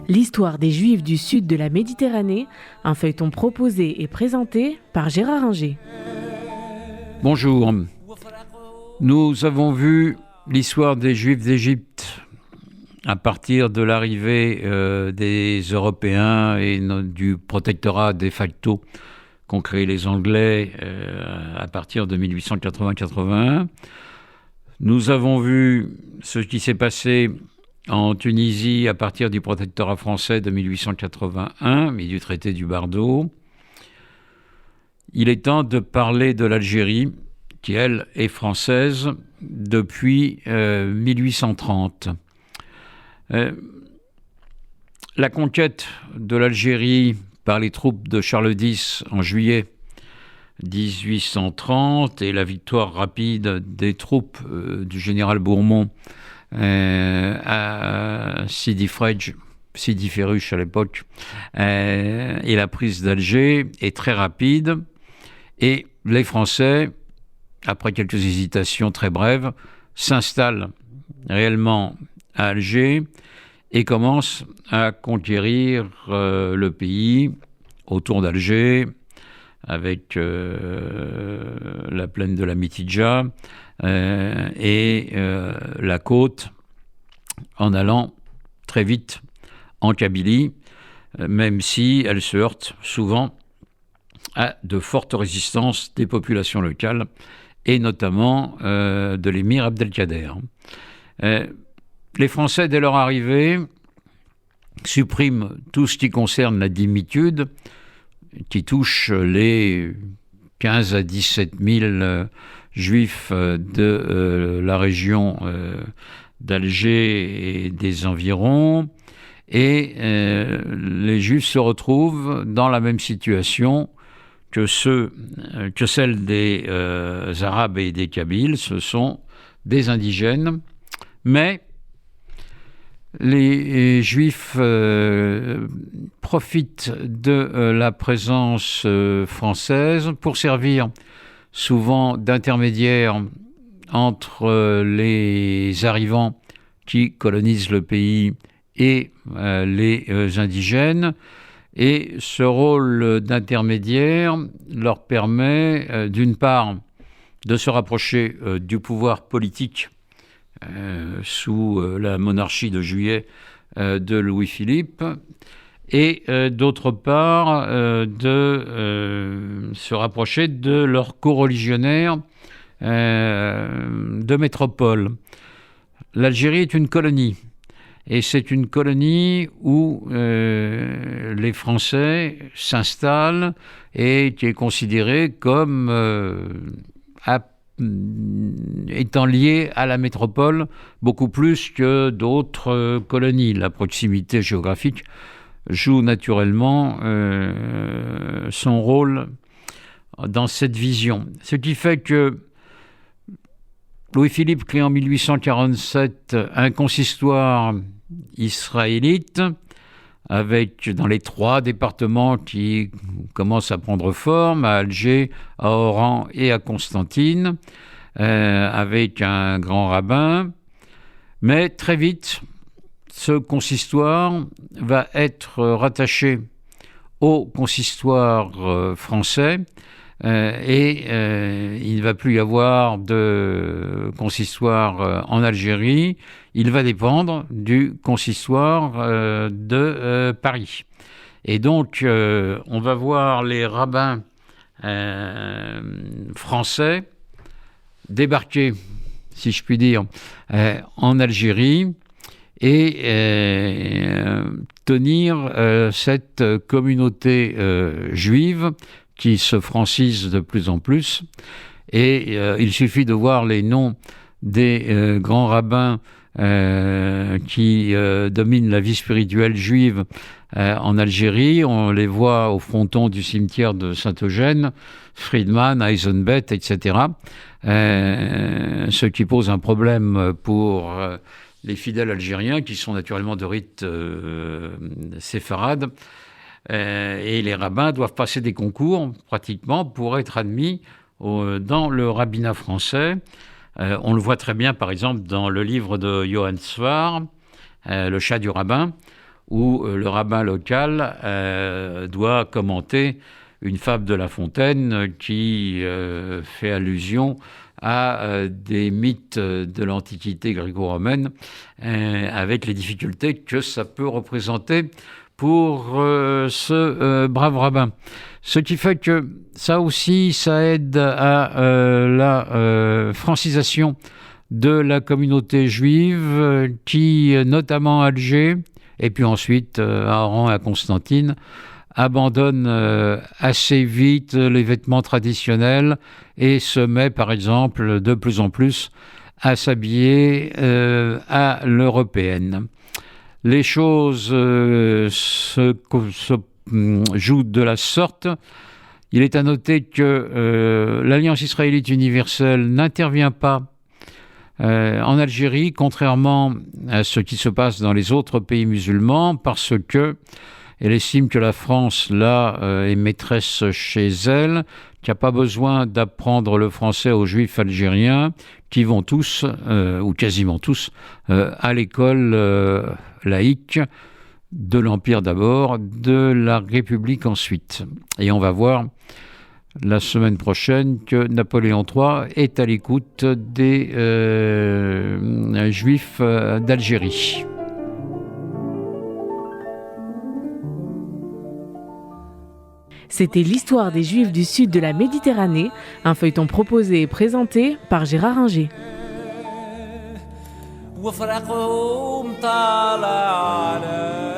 L'histoire des Juifs du sud de la Méditerranée, un feuilleton proposé et présenté par Gérard Inger. Bonjour. Nous avons vu l'histoire des Juifs d'Égypte à partir de l'arrivée des Européens et du protectorat de facto qu'ont créé les Anglais à partir de 1880-81. Nous avons vu ce qui s'est passé en Tunisie à partir du protectorat français de 1881 et du traité du Bardo. Il est temps de parler de l'Algérie, qui, elle, est française depuis 1830. La conquête de l'Algérie par les troupes de Charles X en juillet 1830 et la victoire rapide des troupes du général Bourmont à Sidi Ferruch à l'époque, et la prise d'Alger est très rapide. Et les Français, après quelques hésitations très brèves, s'installent réellement à Alger et commencent à conquérir le pays autour d'Alger, avec la plaine de la Mitidja et la côte, en allant très vite en Kabylie, même si elle se heurte souvent à de fortes résistances des populations locales, et notamment de l'émir Abdelkader. Les Français, dès leur arrivée, suppriment tout ce qui concerne la dimitude, qui touche les 15 à 17 000 juifs de la région d'Alger et des environs. Et les juifs se retrouvent dans la même situation que celle des Arabes et des Kabyles. Ce sont des indigènes, mais les Juifs profitent de la présence française pour servir souvent d'intermédiaires entre les arrivants qui colonisent le pays et les indigènes. Et ce rôle d'intermédiaire leur permet, d'une part, de se rapprocher du pouvoir politique sous la monarchie de Juillet de Louis-Philippe, et d'autre part de se rapprocher de leurs coreligionnaires de métropole. L'Algérie est une colonie, et c'est une colonie où les Français s'installent et qui est considérée comme étant lié à la métropole beaucoup plus que d'autres colonies. La proximité géographique joue naturellement son rôle dans cette vision. Ce qui fait que Louis-Philippe crée en 1847 un consistoire israélite avec, dans les 3 départements qui commencent à prendre forme, à Alger, à Oran et à Constantine, avec un grand rabbin. Mais très vite, ce consistoire va être rattaché au consistoire français, et il ne va plus y avoir de consistoire en Algérie. Il va dépendre du consistoire de Paris. Et donc, on va voir les rabbins français débarquer, si je puis dire, en Algérie et tenir cette communauté juive qui se francise de plus en plus. Et il suffit de voir les noms des grands rabbins qui dominent la vie spirituelle juive en Algérie. On les voit au fronton du cimetière de Saint-Eugène, Friedman, Eisenbeth, etc. Ce qui pose un problème pour les fidèles algériens, qui sont naturellement de rite séfarade. Et les rabbins doivent passer des concours, pratiquement, pour être admis dans le rabbinat français. On le voit très bien, par exemple, dans le livre de Johann Sfar, Le chat du rabbin, où le rabbin local doit commenter une fable de La Fontaine qui fait allusion à des mythes de l'Antiquité gréco-romaine, avec les difficultés que ça peut représenter pour ce brave rabbin. Ce qui fait que ça aussi, ça aide à la francisation de la communauté juive qui, notamment à Alger, et puis ensuite à Oran et à Constantine, abandonne assez vite les vêtements traditionnels et se met, par exemple, de plus en plus à s'habiller à l'européenne. Les choses se jouent de la sorte. Il est à noter que l'Alliance israélite universelle n'intervient pas en Algérie, contrairement à ce qui se passe dans les autres pays musulmans, parce que elle estime que la France, là, est maîtresse chez elle, qu'il n'y a pas besoin d'apprendre le français aux juifs algériens, qui vont tous, ou quasiment tous, à l'école laïque de l'Empire d'abord, de la République ensuite. Et on va voir la semaine prochaine que Napoléon III est à l'écoute des Juifs d'Algérie. C'était l'histoire des Juifs du sud de la Méditerranée, un feuilleton proposé et présenté par Gérard Inger. وفرقهم طال على